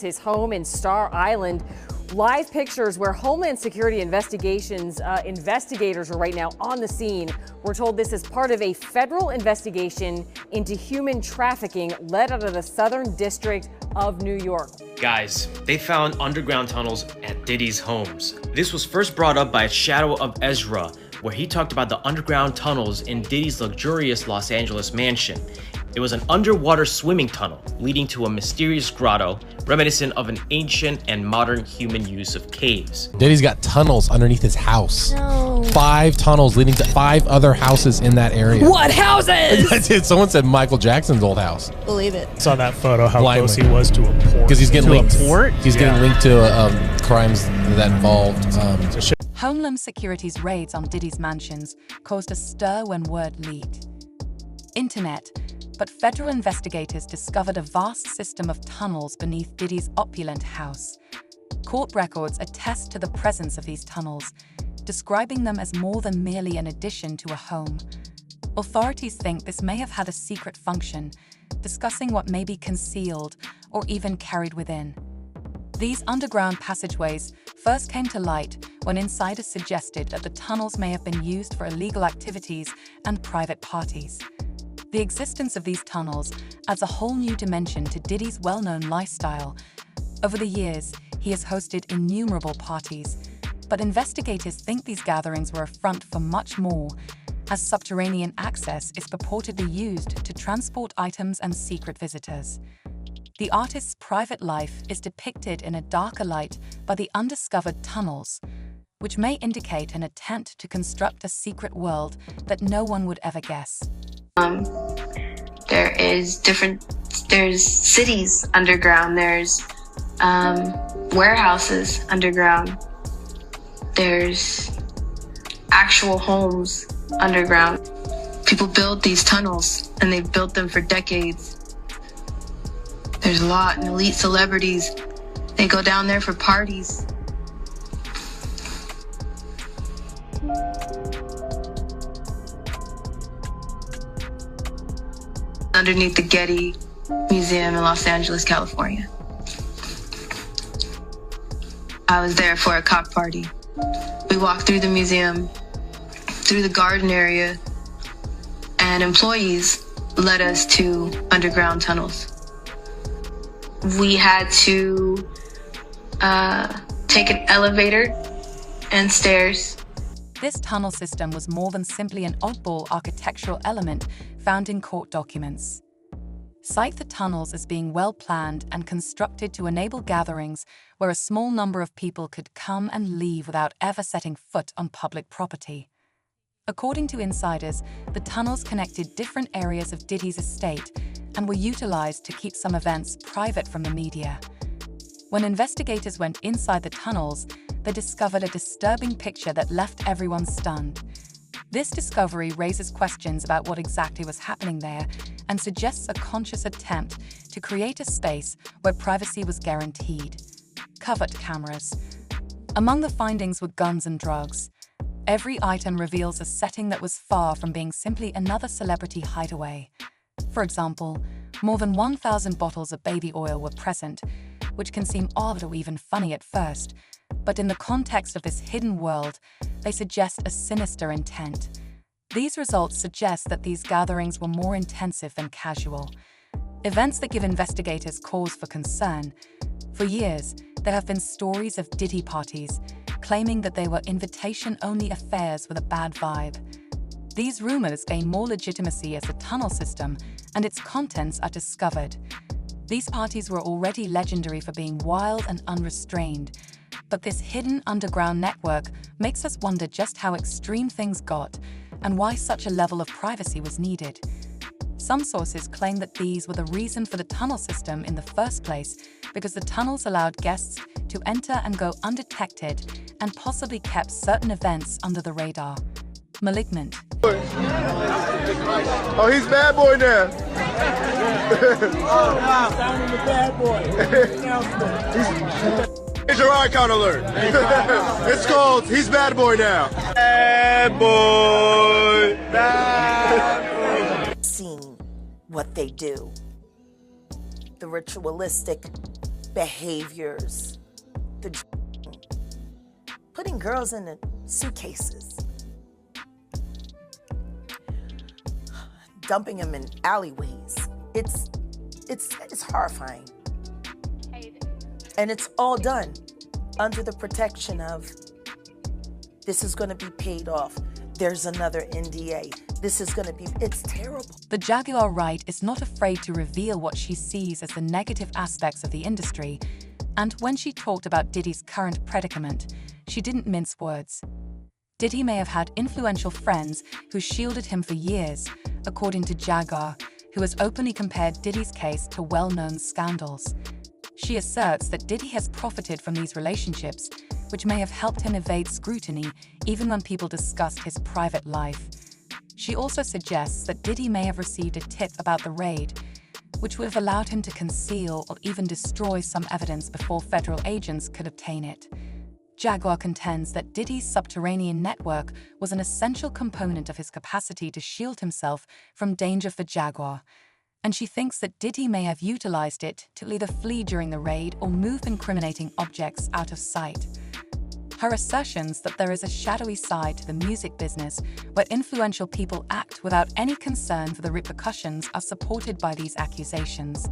his home in Star Island. Live pictures where Homeland Security investigators are right now on the scene. We're told this is part of a federal investigation into human trafficking led out of the Southern District of New York. Guys, they found underground tunnels at Diddy's homes. This was first brought up by Shadow of Ezra, where he talked about the underground tunnels in Diddy's luxurious Los Angeles mansion. It was an underwater swimming tunnel leading to a mysterious grotto, reminiscent of an ancient and modern human use of caves. Diddy's got tunnels underneath his house. No. 5 tunnels leading to 5 other houses in that area. What houses? Someone said Michael Jackson's old house. Believe it. Saw that photo, how Blindly. close he was to a port. Because he's getting linked. To a port? He's getting linked to crimes that involved. Homeland Security's raids on Diddy's mansions caused a stir when word leaked. Internet, but federal investigators discovered a vast system of tunnels beneath Diddy's opulent house. Court records attest to the presence of these tunnels, describing them as more than merely an addition to a home. Authorities think this may have had a secret function, discussing what may be concealed or even carried within. These underground passageways first came to light when insiders suggested that the tunnels may have been used for illegal activities and private parties. The existence of these tunnels adds a whole new dimension to Diddy's well-known lifestyle. Over the years, he has hosted innumerable parties, but investigators think these gatherings were a front for much more, as subterranean access is purportedly used to transport items and secret visitors. The artist's private life is depicted in a darker light by the undiscovered tunnels, which may indicate an attempt to construct a secret world that no one would ever guess. There's cities underground, there's warehouses underground, there's actual homes underground. People build these tunnels and they've built them for decades. There's a lot of elite celebrities, they go down there for parties. Underneath the Getty Museum in Los Angeles, California. I was there for a cock party. We walked through the museum, through the garden area, and employees led us to underground tunnels. We had to take an elevator and stairs. This tunnel system was more than simply an oddball architectural element found in court documents. Cite the tunnels as being well-planned and constructed to enable gatherings where a small number of people could come and leave without ever setting foot on public property. According to insiders, the tunnels connected different areas of Diddy's estate and were utilized to keep some events private from the media. When investigators went inside the tunnels, they discovered a disturbing picture that left everyone stunned. This discovery raises questions about what exactly was happening there and suggests a conscious attempt to create a space where privacy was guaranteed. Covert cameras. Among the findings were guns and drugs. Every item reveals a setting that was far from being simply another celebrity hideaway. For example, more than 1,000 bottles of baby oil were present, which can seem odd or even funny at first, but in the context of this hidden world, they suggest a sinister intent. These results suggest that these gatherings were more intensive than casual. Events that give investigators cause for concern. For years, there have been stories of Diddy parties, claiming that they were invitation-only affairs with a bad vibe. These rumors gain more legitimacy as the tunnel system and its contents are discovered. These parties were already legendary for being wild and unrestrained, but this hidden underground network makes us wonder just how extreme things got and why such a level of privacy was needed. Some sources claim that these were the reason for the tunnel system in the first place because the tunnels allowed guests to enter and go undetected and possibly kept certain events under the radar. Malignant. Oh, he's bad boy now. Sounding the bad boy. Here's your icon alert. It's called He's Bad Boy Now. Bad boy. Bad boy. Seeing what they do. The ritualistic behaviors, the putting girls in the suitcases, dumping them in alleyways. It's horrifying. And it's all done under the protection of this is going to be paid off. There's another NDA. This is going to be, it's terrible. The Jaguar Wright is not afraid to reveal what she sees as the negative aspects of the industry. And when she talked about Diddy's current predicament, she didn't mince words. Diddy may have had influential friends who shielded him for years, according to Jaguar, who has openly compared Diddy's case to well-known scandals. She asserts that Diddy has profited from these relationships, which may have helped him evade scrutiny even when people discussed his private life. She also suggests that Diddy may have received a tip about the raid, which would have allowed him to conceal or even destroy some evidence before federal agents could obtain it. Jaguar contends that Diddy's subterranean network was an essential component of his capacity to shield himself from danger for Jaguar, and she thinks that Diddy may have utilized it to either flee during the raid or move incriminating objects out of sight. Her assertions that there is a shadowy side to the music business where influential people act without any concern for the repercussions are supported by these accusations.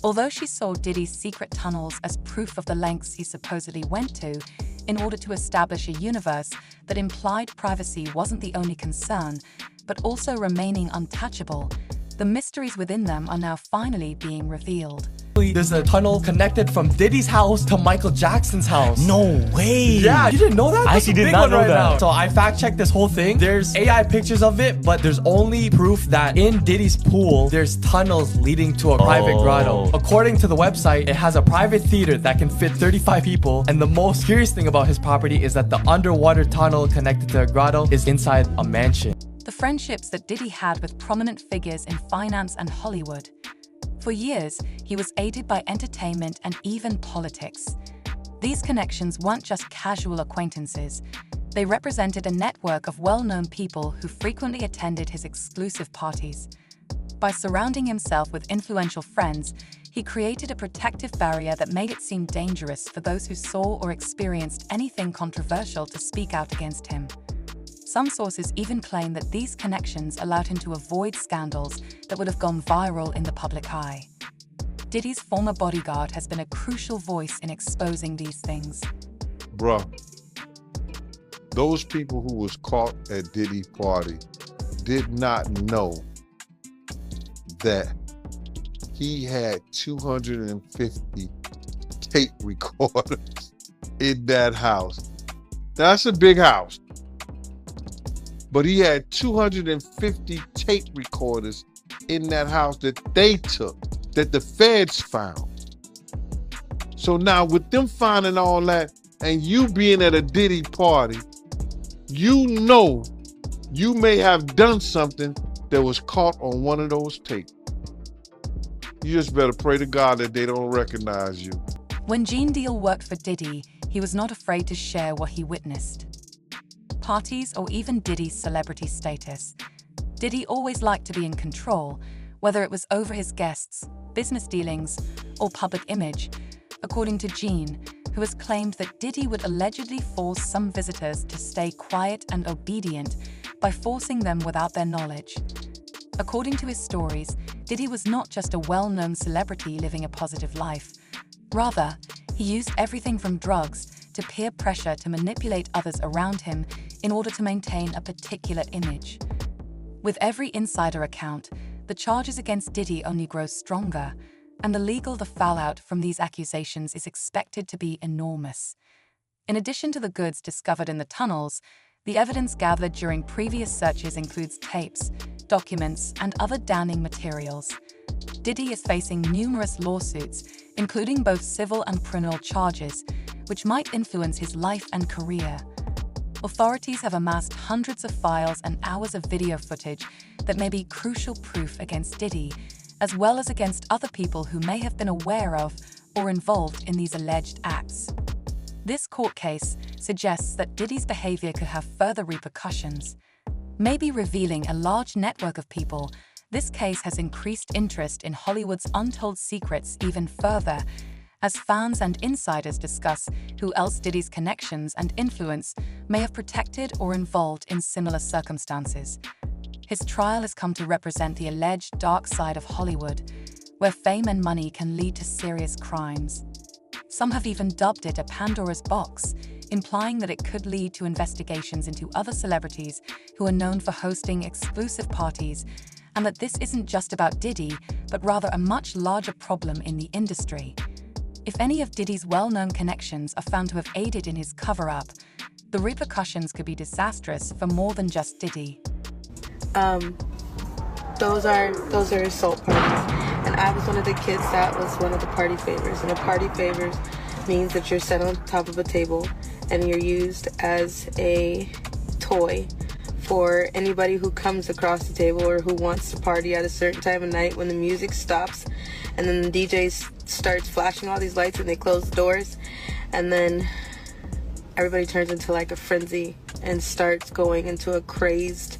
Although she saw Diddy's secret tunnels as proof of the lengths he supposedly went to in order to establish a universe that implied privacy wasn't the only concern, but also remaining untouchable, the mysteries within them are now finally being revealed. There's a tunnel connected from Diddy's house to Michael Jackson's house. No way! Yeah, you didn't know that? I actually did not know that. So I fact-checked this whole thing. There's AI pictures of it, but there's only proof that in Diddy's pool, there's tunnels leading to a private grotto. According to the website, it has a private theater that can fit 35 people, and the most curious thing about his property is that the underwater tunnel connected to a grotto is inside a mansion. The friendships that Diddy had with prominent figures in finance and Hollywood. For years, he was aided by entertainment and even politics. These connections weren't just casual acquaintances. They represented a network of well-known people who frequently attended his exclusive parties. By surrounding himself with influential friends, he created a protective barrier that made it seem dangerous for those who saw or experienced anything controversial to speak out against him. Some sources even claim that these connections allowed him to avoid scandals that would have gone viral in the public eye. Diddy's former bodyguard has been a crucial voice in exposing these things. Bruh, those people who was caught at Diddy's party did not know that he had 250 tape recorders in that house. That's a big house. But he had 250 tape recorders in that house that they took, that the feds found. So now with them finding all that and you being at a Diddy party, you know you may have done something that was caught on one of those tapes. You just better pray to God that they don't recognize you. When Gene Deal worked for Diddy, he was not afraid to share what he witnessed. Parties or even Diddy's celebrity status. Diddy always liked to be in control, whether it was over his guests, business dealings, or public image, according to Gene, who has claimed that Diddy would allegedly force some visitors to stay quiet and obedient by forcing them without their knowledge. According to his stories, Diddy was not just a well-known celebrity living a positive life. Rather, he used everything from drugs to peer pressure to manipulate others around him in order to maintain a particular image. With every insider account, the charges against Diddy only grow stronger, and the fallout from these accusations is expected to be enormous. In addition to the goods discovered in the tunnels, the evidence gathered during previous searches includes tapes, documents, and other damning materials. Diddy is facing numerous lawsuits, including both civil and criminal charges, which might influence his life and career. Authorities have amassed hundreds of files and hours of video footage that may be crucial proof against Diddy, as well as against other people who may have been aware of or involved in these alleged acts. This court case suggests that Diddy's behavior could have further repercussions. Maybe revealing a large network of people, this case has increased interest in Hollywood's untold secrets even further, as fans and insiders discuss who else Diddy's connections and influence may have protected or involved in similar circumstances. His trial has come to represent the alleged dark side of Hollywood, where fame and money can lead to serious crimes. Some have even dubbed it a Pandora's box, implying that it could lead to investigations into other celebrities who are known for hosting exclusive parties, and that this isn't just about Diddy, but rather a much larger problem in the industry. If any of Diddy's well-known connections are found to have aided in his cover-up, the repercussions could be disastrous for more than just Diddy. Those are assault parties. And I was one of the kids that was one of the party favors. And a party favors means that you're set on top of a table and you're used as a toy for anybody who comes across the table or who wants to party at a certain time of night when the music stops and then the DJ starts flashing all these lights and they close the doors, and then everybody turns into like a frenzy and starts going into a crazed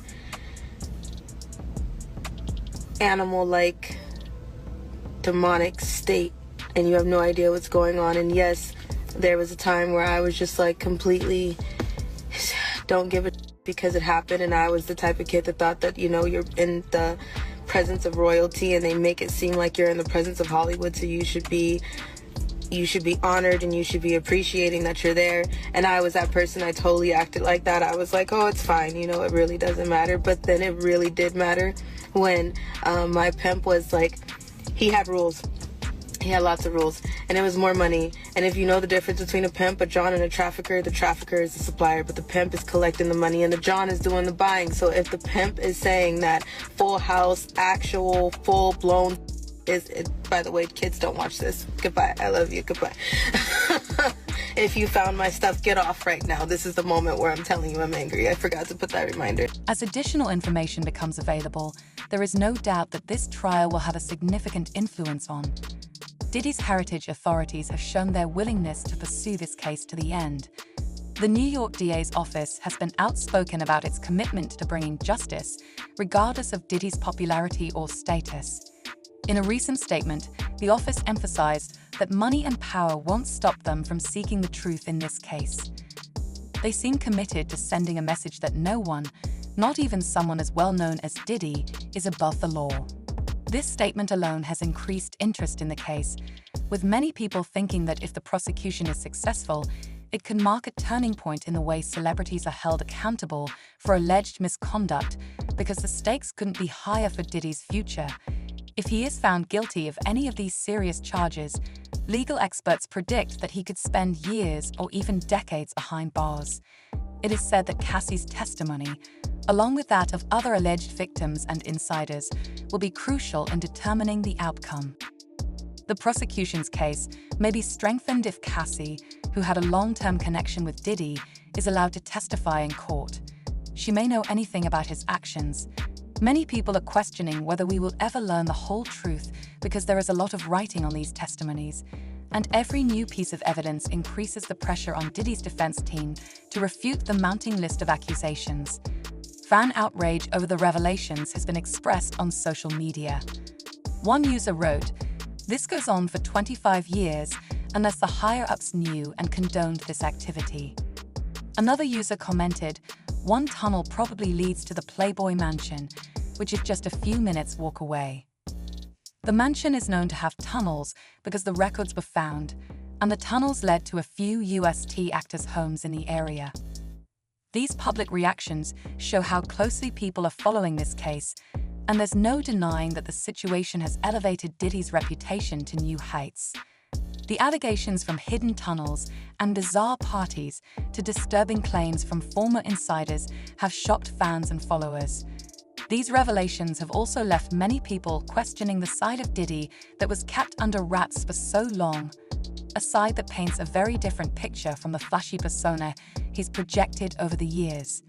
animal-like demonic state, and you have no idea what's going on. And yes, there was a time where I was just like completely don't give it because it happened, and I was the type of kid that thought that, you know, you're in the presence of royalty and they make it seem like you're in the presence of Hollywood, so you should be honored and you should be appreciating that you're there. And I was that person. I totally acted like that. I was like, oh, it's fine, you know, it really doesn't matter. But then it really did matter when my pimp was like, he had rules. He had lots of rules, and it was more money. And if you know the difference between a pimp, a John, and a trafficker, the trafficker is the supplier, but the pimp is collecting the money and the John is doing the buying. So if the pimp is saying that full house, actual, full-blown by the way, kids, don't watch this. Goodbye. I love you. Goodbye. If you found my stuff, get off right now. This is the moment where I'm telling you I'm angry. I forgot to put that reminder. As additional information becomes available, there is no doubt that this trial will have a significant influence on Diddy's heritage. Authorities have shown their willingness to pursue this case to the end. The New York DA's office has been outspoken about its commitment to bringing justice, regardless of Diddy's popularity or status. In a recent statement, the office emphasized that money and power won't stop them from seeking the truth in this case. They seem committed to sending a message that no one, not even someone as well known as Diddy, is above the law. This statement alone has increased interest in the case, with many people thinking that if the prosecution is successful, it could mark a turning point in the way celebrities are held accountable for alleged misconduct, because the stakes couldn't be higher for Diddy's future. If he is found guilty of any of these serious charges, legal experts predict that he could spend years or even decades behind bars. It is said that Cassie's testimony, along with that of other alleged victims and insiders, will be crucial in determining the outcome. The prosecution's case may be strengthened if Cassie, who had a long-term connection with Diddy, is allowed to testify in court. She may know anything about his actions. Many people are questioning whether we will ever learn the whole truth because there is a lot of writing on these testimonies, and every new piece of evidence increases the pressure on Diddy's defense team to refute the mounting list of accusations. Fan outrage over the revelations has been expressed on social media. One user wrote, "This goes on for 25 years unless the higher-ups knew and condoned this activity." Another user commented, "One tunnel probably leads to the Playboy Mansion, which is just a few minutes walk away." The mansion is known to have tunnels because the records were found, and the tunnels led to a few UST actors' homes in the area. These public reactions show how closely people are following this case, and there's no denying that the situation has elevated Diddy's reputation to new heights. The allegations from hidden tunnels and bizarre parties to disturbing claims from former insiders have shocked fans and followers. These revelations have also left many people questioning the side of Diddy that was kept under wraps for so long, a side that paints a very different picture from the flashy persona he's projected over the years.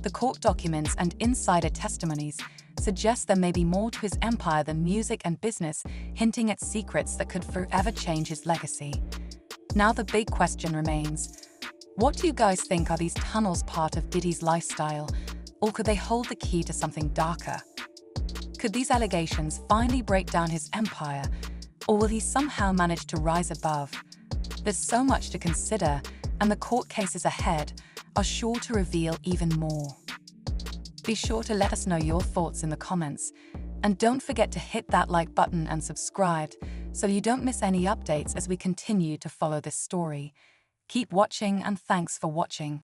The court documents and insider testimonies suggest there may be more to his empire than music and business, hinting at secrets that could forever change his legacy. Now the big question remains, what do you guys think? Are these tunnels part of Diddy's lifestyle, or could they hold the key to something darker? Could these allegations finally break down his empire, Or will he somehow manage to rise above? There's so much to consider, and the court cases ahead are sure to reveal even more. Be sure to let us know your thoughts in the comments, and don't forget to hit that like button and subscribe so you don't miss any updates as we continue to follow this story. Keep watching, and thanks for watching.